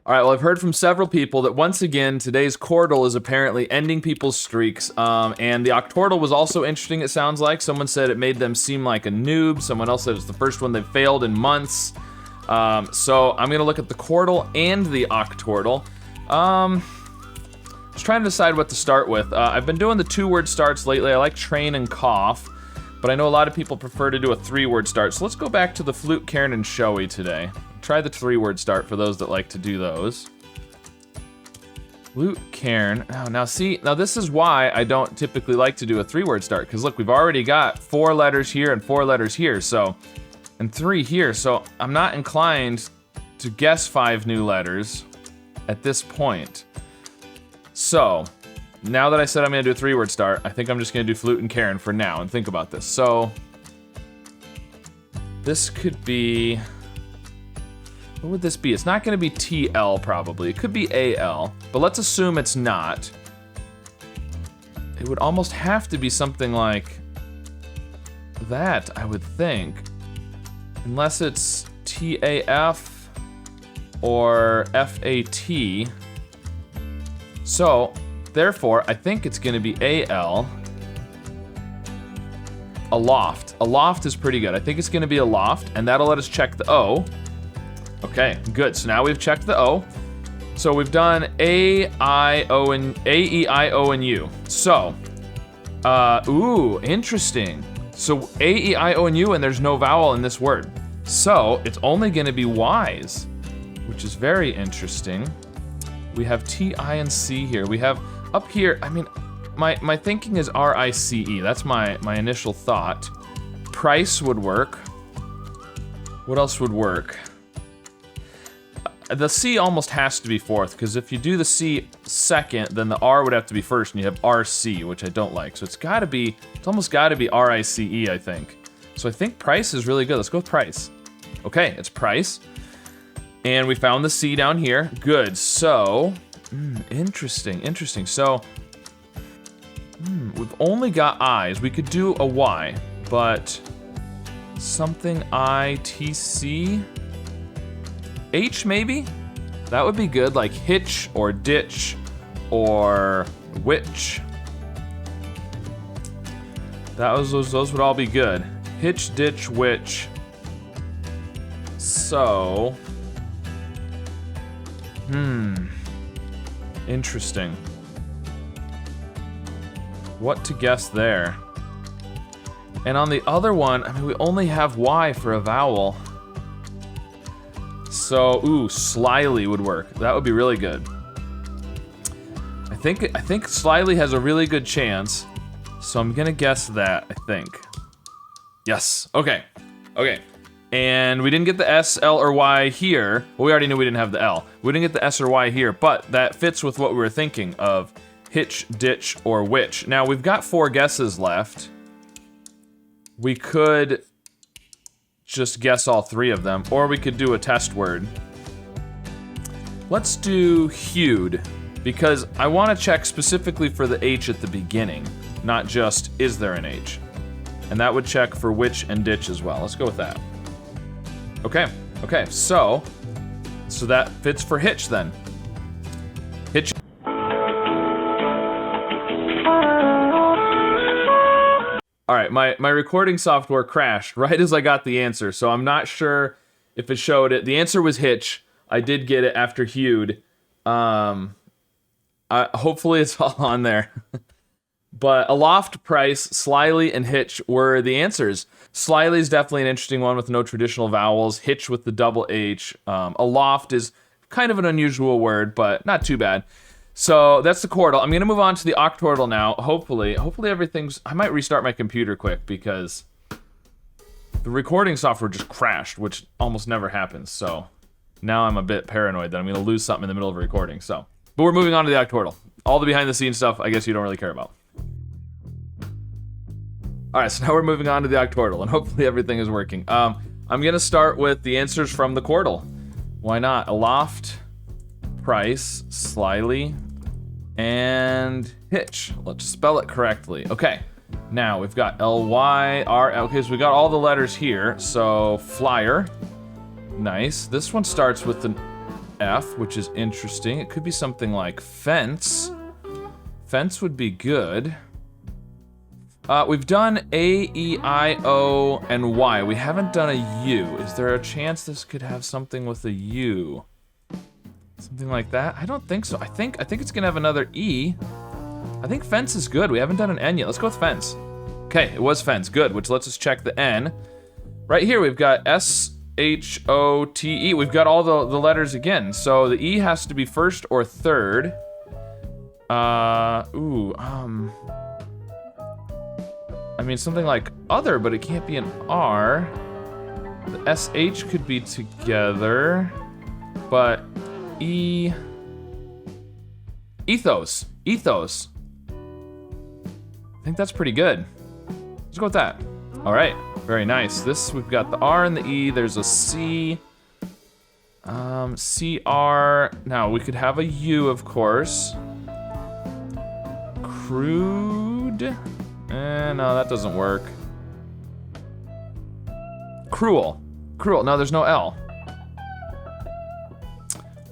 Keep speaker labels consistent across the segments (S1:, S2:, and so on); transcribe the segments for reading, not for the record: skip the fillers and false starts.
S1: All right, well, I've heard from several people that once again, today's Chordal is apparently ending people's streaks. And the Octortal was also interesting, it sounds like. Someone said it made them seem like a noob. Someone else said it's the first one they've failed in months. So I'm gonna look at the Chordal and the Octortal. Just trying to decide what to start with. I've been doing the 2-word starts lately. I like train and cough, but I know a lot of people prefer to do a 3-word start. So let's go back to the flute, cairn, and showy today. Try the 3-word start for those that like to do those. Flute, cairn. Oh, now this is why I don't typically like to do a 3-word start, because look, we've already got 4 letters here and 4 letters here, so, and 3 here, so I'm not inclined to guess 5 new letters at this point. So, now that I said I'm gonna do a 3-word start, I think I'm just gonna do flute and cairn for now, and think about this. So, this could be, what would this be? It's not gonna be TL probably, it could be AL, but let's assume it's not. It would almost have to be something like that, I would think. Unless it's TAF or FAT. So, therefore, I think it's gonna be AL. Aloft. Aloft is pretty good. I think it's gonna be aloft, and that'll let us check the O. Okay, good. So now we've checked the O. So we've done A, I, O, and A, E, I, O, and U. So, ooh, interesting. So A, E, I, O, and U, and there's no vowel in this word. So it's only gonna be Y's, which is very interesting. We have T, I, and C here. We have up here, I mean, my thinking is R-I-C-E. That's my initial thought. Price would work. What else would work? The C almost has to be fourth, because if you do the C second, then the R would have to be first, and you have RC, which I don't like. So it's almost gotta be R-I-C-E, I think. So I think price is really good. Let's go with price. Okay, it's price. And we found the C down here. Good, so, interesting. So, we've only got I's. We could do a Y, but something I-T-C? H maybe? That would be good, like hitch or ditch or witch. Those would all be good. Hitch, ditch, witch. So, interesting. What to guess there? And on the other one, I mean, we only have Y for a vowel. So, ooh, slyly would work. That would be really good. I think slyly has a really good chance. So I'm gonna guess that, I think. Yes, okay. And we didn't get the S, L, or Y here. Well, we already knew we didn't have the L. We didn't get the S or Y here, but that fits with what we were thinking of hitch, ditch, or witch. Now, we've got 4 guesses left. We could just guess all 3 of them, or we could do a test word. Let's do hewed, because I want to check specifically for the H at the beginning, not just is there an H. And that would check for witch and ditch as well. Let's go with that. Okay, so that fits for hitch then. Hitch. All right, my recording software crashed right as I got the answer, so I'm not sure if it showed it. The answer was hitch. I did get it after hewed. Hopefully it's all on there. But aloft, price, slyly, and hitch were the answers. Slyly is definitely an interesting one with no traditional vowels. Hitch with the double H. Aloft is kind of an unusual word, but not too bad. So that's the chordal. I'm gonna move on to the octortal now. Hopefully everything's, I might restart my computer quick because the recording software just crashed, which almost never happens. So now I'm a bit paranoid that I'm gonna lose something in the middle of a recording. So, but we're moving on to the octortal. All the behind the scenes stuff, I guess you don't really care about. All right, so now we're moving on to the octortal, and hopefully everything is working. I'm gonna start with the answers from the chordal. Why not? Aloft, price, slyly, and hitch. Let's spell it correctly. Okay, now we've got L-Y-R, okay, so we got all the letters here. So flyer, nice. This one starts with an F, which is interesting. It could be something like fence. Fence would be good. We've done A, E, I, O, and Y. We haven't done a U. Is there a chance this could have something with a U? Something like that? I don't think so. I think it's gonna have another E. I think fence is good. We haven't done an N yet. Let's go with fence. Okay, it was fence. Good, which lets us check the N. Right here, we've got S-H-O-T-E. We've got all the letters again. So the E has to be first or third. I mean, something like other, but it can't be an R. The S-H could be together, but E... Ethos. Ethos. I think that's pretty good. Let's go with that. All right, very nice. This, we've got the R and the E. There's a C. C-R. Now, we could have a U, of course. Crude. No, that doesn't work. Cruel. Cruel. No, there's no L.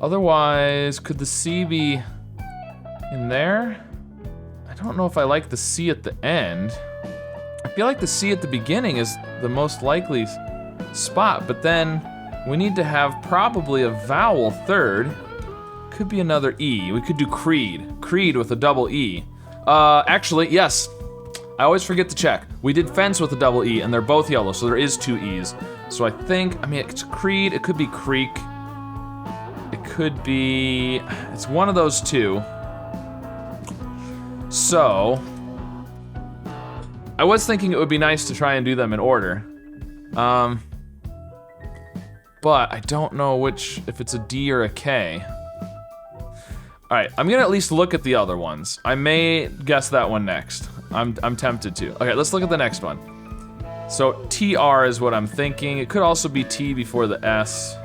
S1: Otherwise, could the C be in there? I don't know if I like the C at the end. I feel like the C at the beginning is the most likely spot, but then we need to have probably a vowel third. Could be another E. We could do creed. Creed with a double E. Actually, yes. I always forget to check. We did fence with a double E, and they're both yellow, so there is 2 E's. So I think, I mean, it's creed, it could be creek. It could be, it's one of those two. So, I was thinking it would be nice to try and do them in order. But I don't know which, if it's a D or a K. All right, I'm gonna at least look at the other ones. I may guess that one next. I'm tempted to. Okay, let's look at the next one. So TR is what I'm thinking. It could also be T before the S.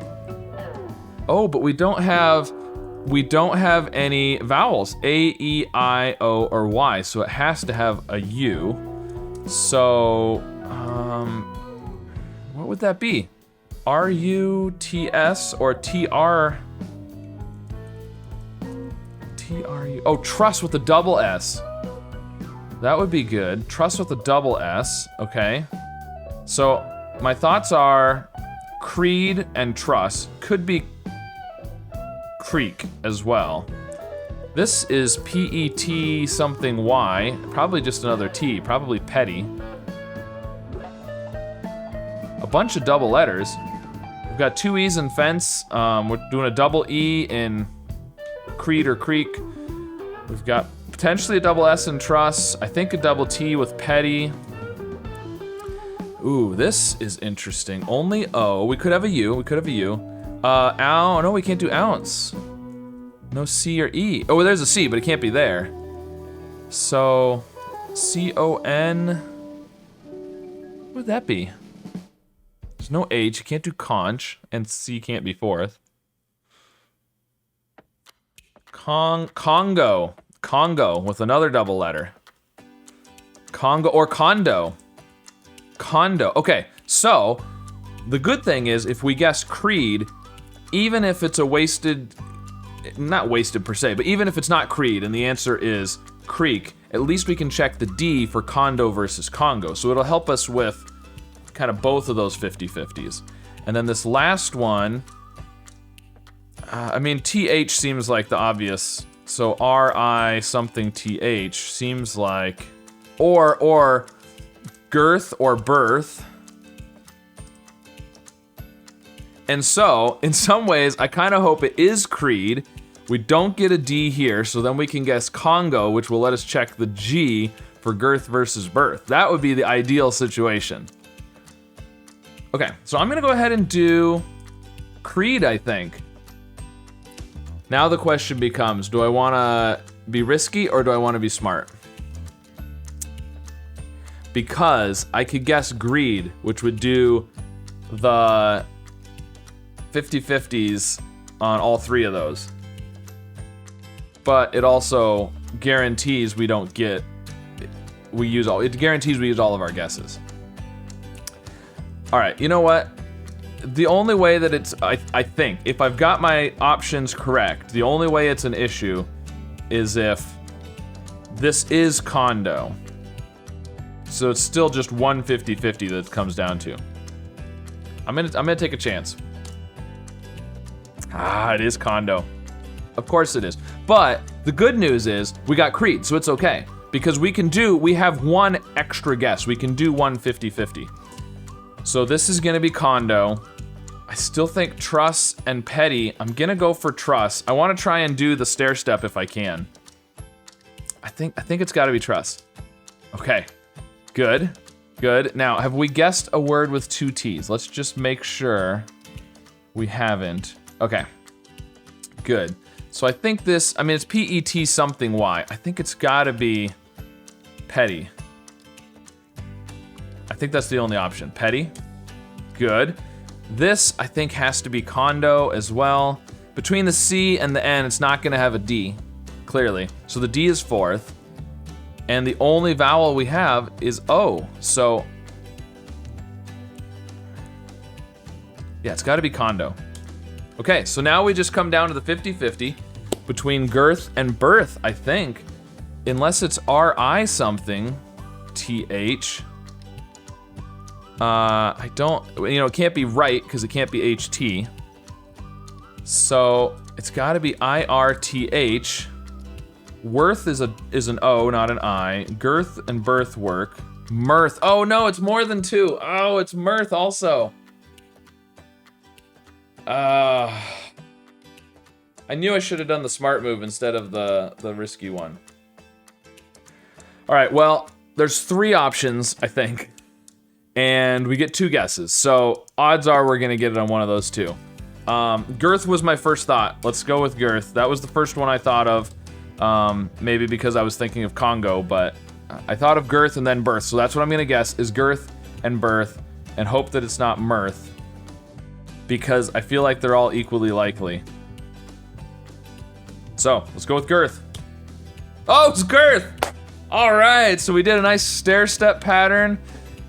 S1: Oh, but we don't have any vowels. A, E, I, O, or Y, so it has to have a U. So, what would that be? R-U-T-S or T-R? T-R-U, oh, trust with a double S. That would be good. Trust with a double S, okay. So, my thoughts are creed and trust. Could be creek as well. This is P-E-T something Y, probably just another T, probably petty. A bunch of double letters. We've got 2 E's in fence. We're doing a double E in creed or creek. We've got potentially a double S in truss. I think a double T with petty. Ooh, this is interesting. Only O. We could have a U. We could have a U. Ow. No, we can't do ounce. No C or E. Oh, there's a C, but it can't be there. So, C-O-N. What would that be? There's no H. You can't do conch, and C can't be fourth. Congo. Congo with another double letter. Congo or condo. Condo. Okay, so the good thing is if we guess creed, even if it's a wasted, not wasted per se, but even if it's not creed and the answer is creek, at least we can check the D for condo versus Congo. So it'll help us with kind of both of those 50-50s. And then this last one, I mean, TH seems like the obvious. So R-I something TH seems like, or girth or birth. And so, in some ways, I kind of hope it is creed. We don't get a D here, so then we can guess Congo, which will let us check the G for girth versus birth. That would be the ideal situation. Okay, so I'm gonna go ahead and do creed, I think. Now the question becomes, do I wanna be risky or do I wanna be smart? Because I could guess greed, which would do the 50-50s on all 3 of those. But it also guarantees we don't get, it guarantees we use all of our guesses. All right, you know what? the only way that it's, I think, if I've got my options correct, the only way it's an issue is if this is condo. So it's still just 150-50 that it comes down to. I'm gonna take a chance. It is condo. Of course it is. But the good news is we got Creed, so it's okay. Because we have one extra guess. We can do 150-50. So this is gonna be condo. I still think truss and petty. I'm gonna go for truss. I wanna try and do the stair step if I can. I think it's gotta be truss. Okay, good. Now, have we guessed a word with 2 T's? Let's just make sure we haven't. Okay, good. So I think this, it's P-E-T something Y. I think it's gotta be petty. I think that's the only option. Petty, good. This, I think, has to be condo as well. Between the C and the N, it's not gonna have a D, clearly. So the D is 4th. And the only vowel we have is O. So, yeah, it's gotta be condo. Okay, so now we just come down to the 50-50 between girth and birth, I think. Unless it's R-I something, T-H. I don't, it can't be right because it can't be H-T. So it's gotta be I-R-T-H. Worth is an O, not an I. Girth and birth work. Mirth, oh no, it's more than 2. Oh, it's mirth also. I knew I should have done the smart move instead of the risky one. All right, well, there's 3 options, I think. And we get 2 guesses. So odds are we're gonna get it on one of those 2. Girth was my first thought. Let's go with girth. That was the first one I thought of. Maybe because I was thinking of Congo, but I thought of girth and then birth. So that's what I'm gonna guess is girth and birth and hope that it's not mirth. Because I feel like they're all equally likely. So, let's go with girth. Oh, it's girth! All right, so we did a nice stair step pattern.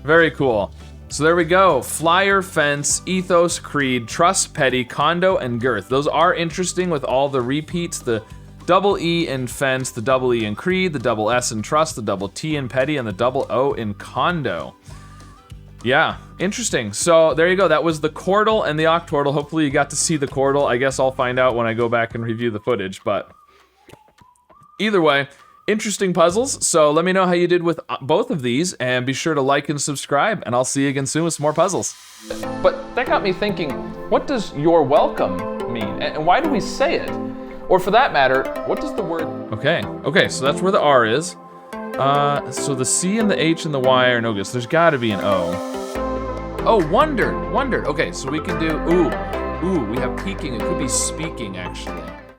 S1: Very cool. So there we go. Flyer, fence, ethos, creed, truss, petty, condo, and girth. Those are interesting with all the repeats. The double E in fence, the double E in creed, the double S in truss, the double T in petty, and the double O in condo. Yeah, interesting. So there you go. That was the chordal and the octortal. Hopefully you got to see the chordal. I guess I'll find out when I go back and review the footage, but either way, interesting puzzles. So let me know how you did with both of these, and be sure to like and subscribe, and I'll see you again soon with some more puzzles. But that got me thinking, what does "you're welcome" mean? And why do we say it? Or for that matter, what does the word... Okay, so that's where the R is. So the C and the H and the Y are no good, so there's gotta be an O. Oh, wondered. Okay, so we can do, ooh, we have peeking. It could be speaking, actually.